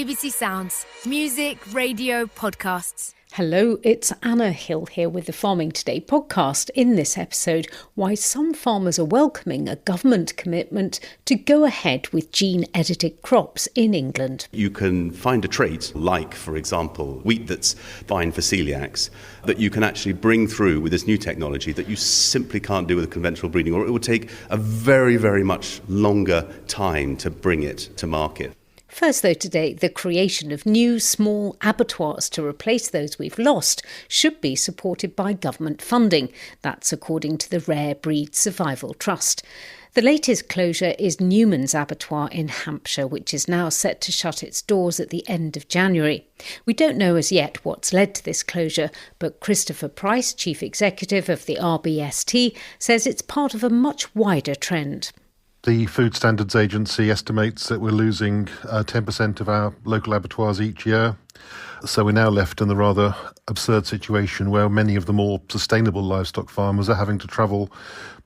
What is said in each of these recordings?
BBC Sounds. Music, radio, podcasts. Hello, it's Anna Hill here with the Farming Today podcast. In this episode, why some farmers are welcoming a government commitment to go ahead with gene-edited crops in England. You can find a trait like, for example, wheat that's fine for celiacs, that you can actually bring through with this new technology that you simply can't do with conventional breeding, or it would take a very, very much longer time to bring it to market. First, though, today, the creation of new small abattoirs to replace those we've lost should be supported by government funding. That's according to the Rare Breed Survival Trust. The latest closure is Newman's Abattoir in Hampshire, which is now set to shut its doors at the end of January. We don't know as yet what's led to this closure, but Christopher Price, Chief Executive of the RBST, says it's part of a much wider trend. The Food Standards Agency estimates that we're losing 10% of our local abattoirs each year. So we're now left in the rather absurd situation where many of the more sustainable livestock farmers are having to travel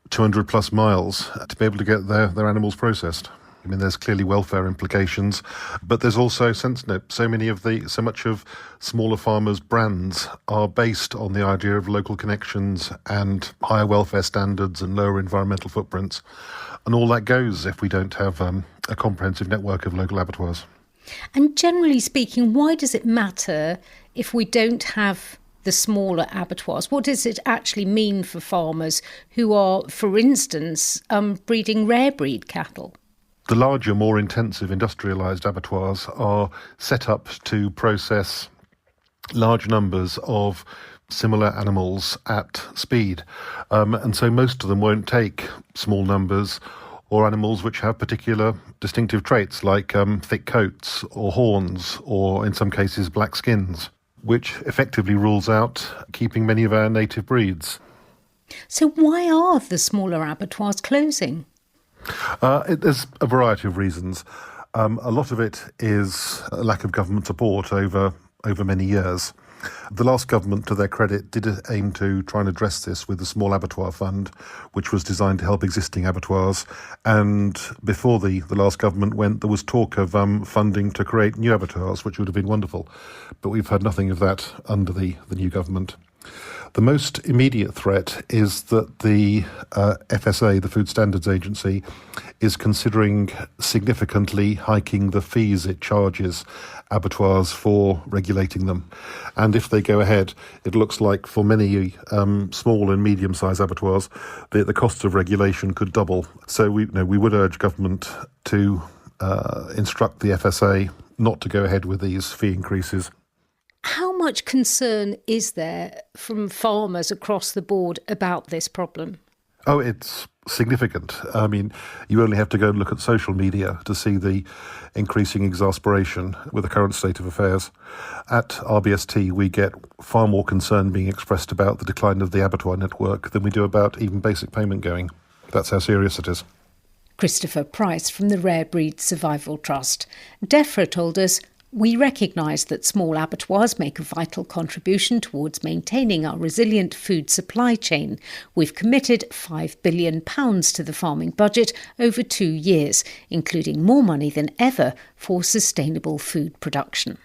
200 plus miles to be able to get their animals processed. I mean, there's clearly welfare implications, but there's also so much of smaller farmers' brands are based on the idea of local connections and higher welfare standards and lower environmental footprints. And all that goes if we don't have a comprehensive network of local abattoirs. And generally speaking, why does it matter if we don't have the smaller abattoirs? What does it actually mean for farmers who are, for instance, breeding rare breed cattle? The larger, more intensive industrialised abattoirs are set up to process large numbers of similar animals at speed. And so most of them won't take small numbers or animals which have particular distinctive traits like thick coats or horns or, in some cases, black skins, which effectively rules out keeping many of our native breeds. So why are the smaller abattoirs closing? There's a variety of reasons. A lot of it is a lack of government support over many years. The last government, to their credit, did aim to try and address this with the Small Abattoir Fund, which was designed to help existing abattoirs. And before the last government went, there was talk of funding to create new abattoirs, which would have been wonderful. But we've had nothing of that under the new government. The most immediate threat is that the FSA, the Food Standards Agency, is considering significantly hiking the fees it charges abattoirs for regulating them. And if they go ahead, it looks like for many small and medium-sized abattoirs, the cost of regulation could double. So we would urge government to instruct the FSA not to go ahead with these fee increases. How much concern is there from farmers across the board about this problem? Oh, it's significant. I mean, you only have to go and look at social media to see the increasing exasperation with the current state of affairs. At RBST, we get far more concern being expressed about the decline of the abattoir network than we do about even basic payment going. That's how serious it is. Christopher Price from the Rare Breed Survival Trust. DEFRA told us, we recognise that small abattoirs make a vital contribution towards maintaining our resilient food supply chain. We've committed £5 billion to the farming budget over 2 years, including more money than ever for sustainable food production.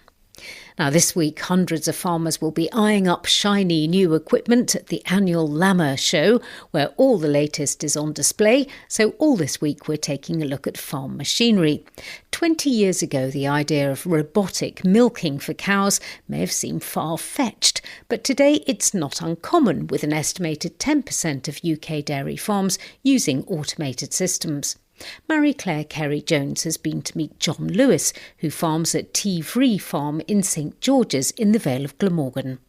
Now, this week, hundreds of farmers will be eyeing up shiny new equipment at the annual Lammer show, where all the latest is on display. So all this week, we're taking a look at farm machinery. 20 years ago, the idea of robotic milking for cows may have seemed far-fetched, but today it's not uncommon, with an estimated 10% of UK dairy farms using automated systems. Marie-Claire Carey-Jones has been to meet John Lewis, who farms at Tevree Farm in St George's in the Vale of Glamorgan.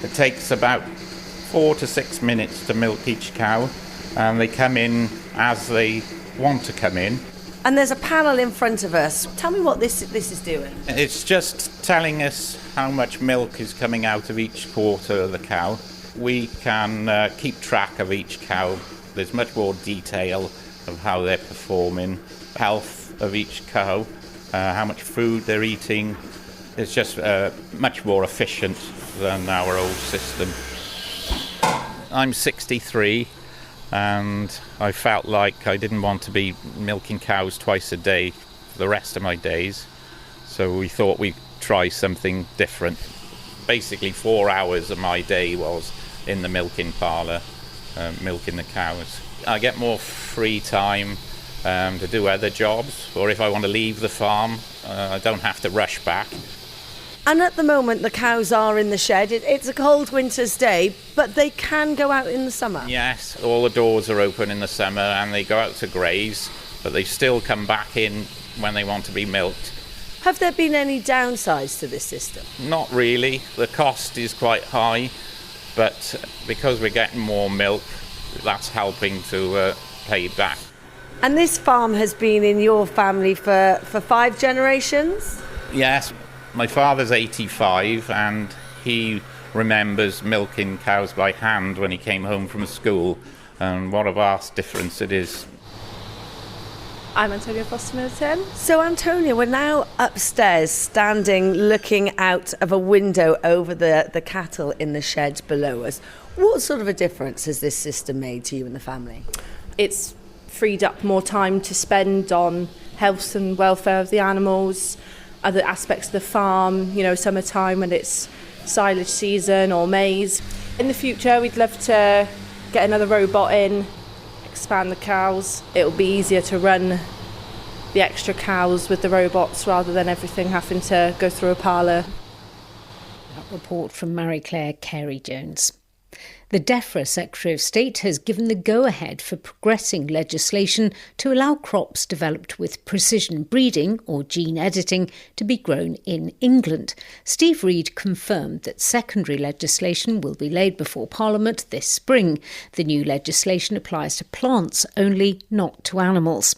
It takes about 4 to 6 minutes to milk each cow, and they come in as they want to come in. And there's a panel in front of us. Tell me what this is doing. It's just telling us how much milk is coming out of each quarter of the cow. We can keep track of each cow. There's much more detail of how they're performing, health of each cow, how much food they're eating. It's just much more efficient than our old system. I'm 63 and I felt like I didn't want to be milking cows twice a day the rest of my days. So we thought we'd try something different. Basically 4 hours of my day was in the milking parlour, milking the cows. I get more free time to do other jobs, or if I want to leave the farm, I don't have to rush back. And at the moment, the cows are in the shed. It's a cold winter's day, but they can go out in the summer. Yes, all the doors are open in the summer and they go out to graze, but they still come back in when they want to be milked. Have there been any downsides to this system? Not really. The cost is quite high, but because we're getting more milk, that's helping to pay it back. And this farm has been in your family for 5 generations? Yes, my father's 85 and he remembers milking cows by hand when he came home from school, and what a vast difference it is. I'm Antonia Foster-Middleton. So Antonia, we're now upstairs standing looking out of a window over the cattle in the shed below us. What sort of a difference has this system made to you and the family? It's freed up more time to spend on health and welfare of the animals, other aspects of the farm, summertime when it's silage season or maize. In the future, we'd love to get another robot in, expand the cows. It'll be easier to run the extra cows with the robots rather than everything having to go through a parlour. That report from Marie-Claire Carey-Jones. The DEFRA Secretary of State has given the go-ahead for progressing legislation to allow crops developed with precision breeding or gene editing to be grown in England. Steve Reed confirmed that secondary legislation will be laid before Parliament this spring. The new legislation applies to plants only, not to animals.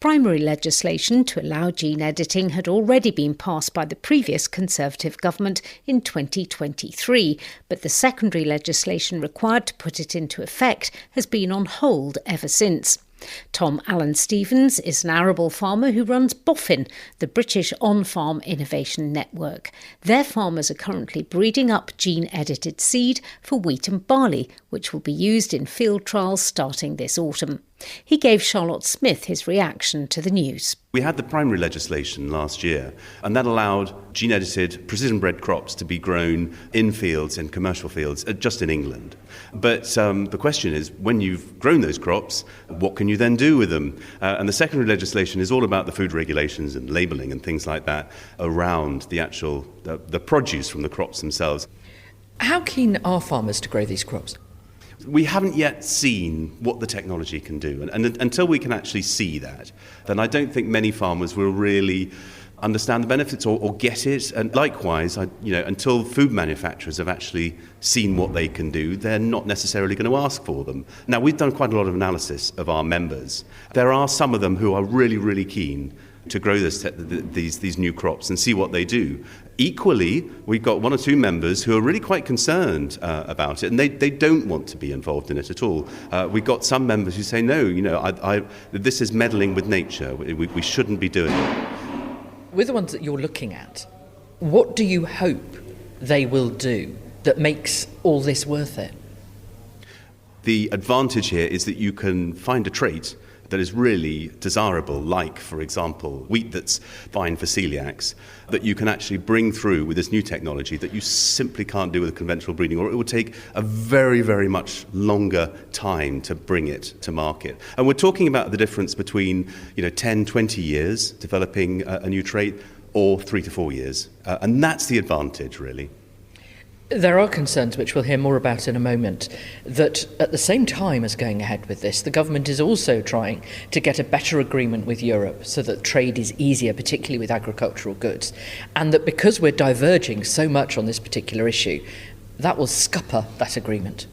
Primary legislation to allow gene editing had already been passed by the previous Conservative government in 2023, but the secondary legislation required to put it into effect has been on hold ever since. Tom Allen Stevens is an arable farmer who runs Boffin, the British on-farm innovation network. Their farmers are currently breeding up gene-edited seed for wheat and barley, which will be used in field trials starting this autumn. He gave Charlotte Smith his reaction to the news. We had the primary legislation last year, and that allowed gene-edited, precision-bred crops to be grown in fields, in commercial fields, just in England. But the question is, when you've grown those crops, what can you then do with them? And the secondary legislation is all about the food regulations and labelling and things like that around the actual the produce from the crops themselves. How keen are farmers to grow these crops? We haven't yet seen what the technology can do. And until we can actually see that, then I don't think many farmers will really understand the benefits or get it. And likewise, until food manufacturers have actually seen what they can do, they're not necessarily going to ask for them. Now, we've done quite a lot of analysis of our members. There are some of them who are really, really keen to grow these new crops and see what they do. Equally, we've got 1 or 2 members who are really quite concerned about it, and they don't want to be involved in it at all. We've got some members who say, no, this is meddling with nature. We shouldn't be doing it. With the ones that you're looking at, what do you hope they will do that makes all this worth it? The advantage here is that you can find a trait that is really desirable, like, for example, wheat that's fine for celiacs, that you can actually bring through with this new technology that you simply can't do with conventional breeding, or it will take a very, very much longer time to bring it to market. And we're talking about the difference between 10, 20 years developing a new trait, or 3 to 4 years. And that's the advantage, really. There are concerns, which we'll hear more about in a moment, that at the same time as going ahead with this, the government is also trying to get a better agreement with Europe so that trade is easier, particularly with agricultural goods, and that because we're diverging so much on this particular issue, that will scupper that agreement.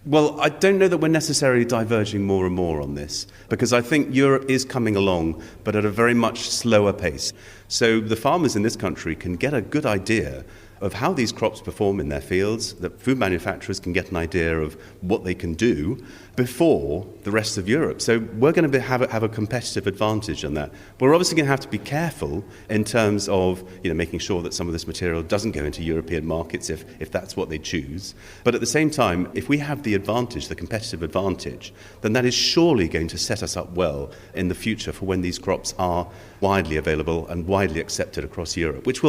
Well, I don't know that we're necessarily diverging more and more on this, because I think Europe is coming along, but at a very much slower pace. So the farmers in this country can get a good idea of how these crops perform in their fields, that food manufacturers can get an idea of what they can do before the rest of Europe. So we're going to have a competitive advantage on that. We're obviously going to have to be careful in terms of making sure that some of this material doesn't go into European markets if that's what they choose. But at the same time, if we have the advantage, the competitive advantage, then that is surely going to set us up well in the future for when these crops are widely available and widely accepted across Europe, which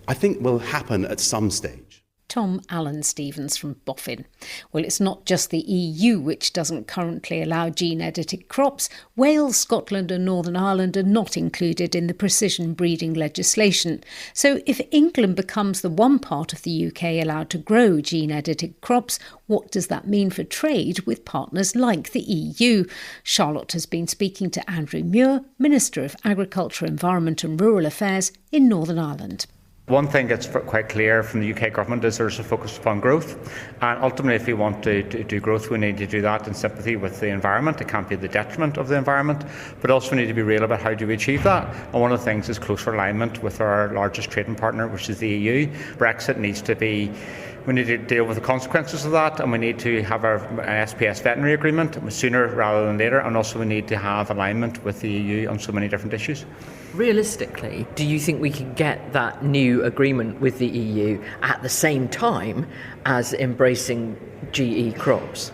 I think will happen at some stage. Tom Allen-Stevens from Boffin. Well, it's not just the EU which doesn't currently allow gene-edited crops. Wales, Scotland and Northern Ireland are not included in the precision breeding legislation. So if England becomes the one part of the UK allowed to grow gene-edited crops, what does that mean for trade with partners like the EU? Charlotte has been speaking to Andrew Muir, Minister of Agriculture, Environment and Rural Affairs in Northern Ireland. One thing that's quite clear from the UK government is there's a focus upon growth, and ultimately if we want to do growth we need to do that in sympathy with the environment. It can't be the detriment of the environment, but also we need to be real about how do we achieve that, and one of the things is closer alignment with our largest trading partner, which is the EU. Brexit needs to be We need to deal with the consequences of that, and we need to have an SPS veterinary agreement sooner rather than later, and also we need to have alignment with the EU on so many different issues. Realistically, do you think we can get that new agreement with the EU at the same time as embracing GE crops?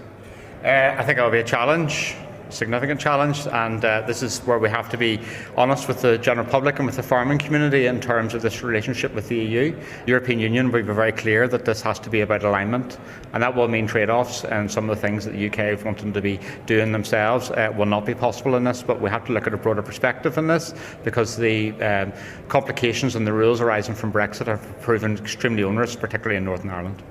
I think it'll be a challenge. Significant challenge, and this is where we have to be honest with the general public and with the farming community in terms of this relationship with the EU. The European Union will be very clear that this has to be about alignment, and that will mean trade-offs, and some of the things that the UK want them to be doing themselves will not be possible in this, but we have to look at a broader perspective in this, because the complications and the rules arising from Brexit have proven extremely onerous, particularly in Northern Ireland.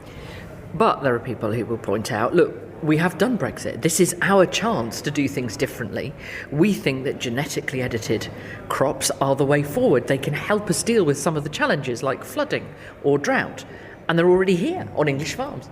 But there are people who will point out, look, we have done Brexit. This is our chance to do things differently. We think that genetically edited crops are the way forward. They can help us deal with some of the challenges like flooding or drought. And they're already here on English farms.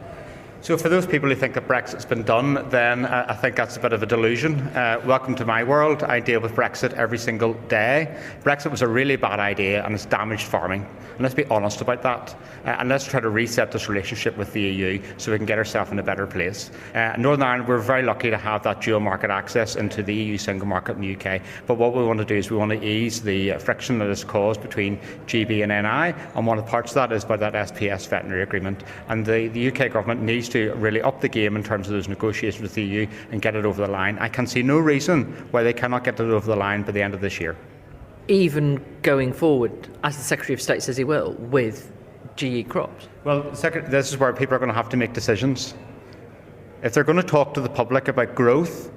So for those people who think that Brexit's been done, then I think that's a bit of a delusion. Welcome to my world. I deal with Brexit every single day. Brexit was a really bad idea and it's damaged farming. And let's be honest about that. And let's try to reset this relationship with the EU so we can get ourselves in a better place. Northern Ireland, we're very lucky to have that dual market access into the EU single market in the UK. But what we want to do is we want to ease the friction that is caused between GB and NI. And one of the parts of that is by that SPS veterinary agreement. And the UK government needs to really up the game in terms of those negotiations with the EU and get it over the line. I can see no reason why they cannot get it over the line by the end of this year. Even going forward, as the Secretary of State says he will, with GE crops? Well, this is where people are going to have to make decisions. If they're going to talk to the public about growth,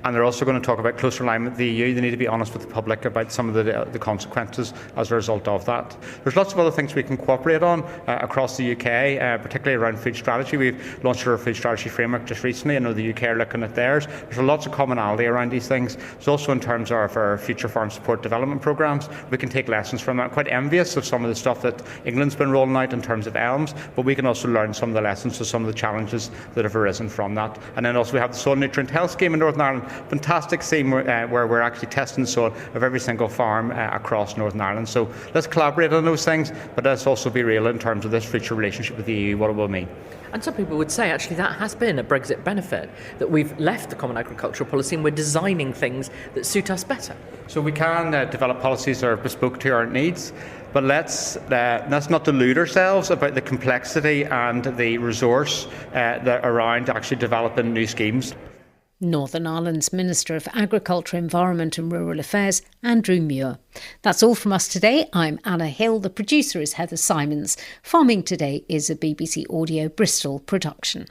and they're also going to talk about closer alignment with the EU, they need to be honest with the public about some of the consequences as a result of that. There's lots of other things we can cooperate on across the UK, particularly around food strategy. We've launched our food strategy framework just recently. I know the UK are looking at theirs. There's lots of commonality around these things. There's also in terms of our future farm support development programmes, we can take lessons from that. I'm quite envious of some of the stuff that England's been rolling out in terms of elms, but we can also learn some of the lessons of some of the challenges that have arisen from that. And then also we have the soil nutrient health scheme in Northern Ireland. Fantastic scheme where we're actually testing the soil of every single farm across Northern Ireland. So let's collaborate on those things, but let's also be real in terms of this future relationship with the EU, what it will mean. And some people would say actually that has been a Brexit benefit, that we've left the common agricultural policy and we're designing things that suit us better. So we can develop policies that are bespoke to our needs, but let's not delude ourselves about the complexity and the resource that around actually developing new schemes. Northern Ireland's Minister of Agriculture, Environment and Rural Affairs, Andrew Muir. That's all from us today. I'm Anna Hill. The producer is Heather Simons. Farming Today is a BBC Audio Bristol production.